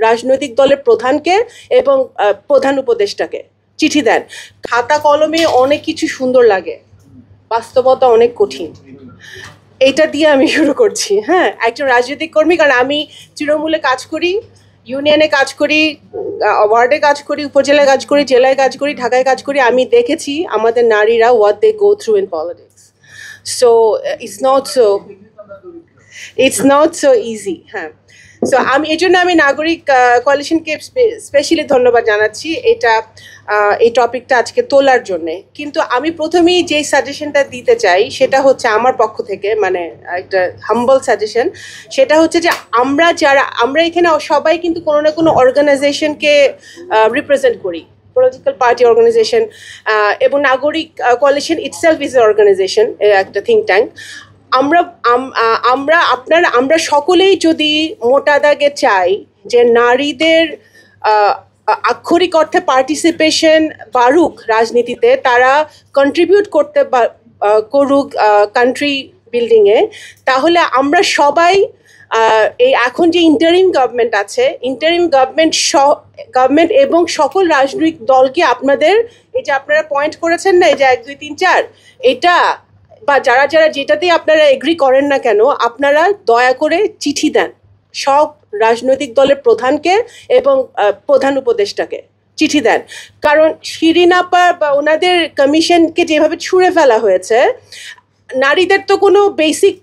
রাজনৈতিক দলের প্রধানকে এবং প্রধান উপদেষ্টাকে চিঠি দেন। খাতা কলমে অনেক কিছু সুন্দর লাগে, বাস্তবতা অনেক কঠিন। এইটা দিয়ে আমি শুরু করছি। হ্যাঁ, একজন রাজনৈতিক কর্মী, কারণ আমি তৃণমূলে কাজ করি, ইউনিয়নে কাজ করি, ওয়ার্ডে কাজ করি, উপজেলায় কাজ করি, জেলায় কাজ করি, ঢাকায় কাজ করি। আমি দেখেছি আমাদের নারীরা what they go through in politics. So it's not so easy. হ্যাঁ, সো আমি এই জন্য আমি নাগরিক কোয়ালিশনকে স্পেশালি ধন্যবাদ জানাচ্ছি এই টপিকটা আজকে তোলার জন্যে। কিন্তু আমি প্রথমেই যেই সাজেশনটা দিতে চাই সেটা হচ্ছে আমার পক্ষ থেকে, মানে একটা হাম্বল সাজেশন। সেটা হচ্ছে যে আমরা এখানে সবাই কিন্তু কোনো না কোনো অর্গানাইজেশনকে রিপ্রেজেন্ট করি, পলিটিক্যাল পার্টি অর্গানাইজেশন, এবং নাগরিক coalition itself is a organisation, একটা থিঙ্ক ট্যাঙ্ক। আমরা সকলেই যদি মোটা দাগে চাই যে নারীদের আক্ষরিক অর্থে পার্টিসিপেশন বাড়ুক রাজনীতিতে, তারা কন্ট্রিবিউট করুক কান্ট্রি বিল্ডিংয়ে, তাহলে আমরা সবাই এই এখন যে ইন্টারিম গভর্নমেন্ট আছে, ইন্টারিম গভর্নমেন্ট এবং সকল রাজনৈতিক দলকে এই যে আপনারা পয়েন্ট করেছেন না, এই যে 1, 2, 3, 4, এটা বা যারা যেটাতেই আপনারা এগ্রি করেন না কেন, আপনারা দয়া করে চিঠি দেন সব রাজনৈতিক দলের প্রধানকে এবং প্রধান উপদেষ্টাকে চিঠি দেন। কারণ শিরিন আপা বা ওনাদের কমিশনকে যেভাবে ছুঁড়ে ফেলা হয়েছে, নারীদের তো কোনো বেসিক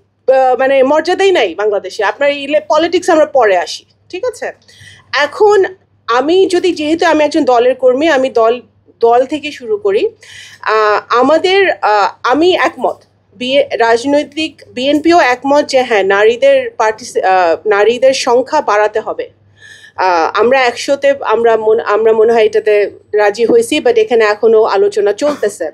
মানে মর্যাদাই নাই বাংলাদেশে। আপনার পলিটিক্স আমরা পরে আসি, ঠিক আছে? এখন যেহেতু আমি একজন দলের কর্মী, আমি দল থেকে শুরু করি। আমি একমত, রাজনৈতিক বিএনপিও একমত যে হ্যাঁ, নারীদের সংখ্যা বাড়াতে হবে। আমরা 100-তে আমরা মনে হয় এটাতে রাজি হয়েছি, বাট এখানে এখনো আলোচনা চলতেছে।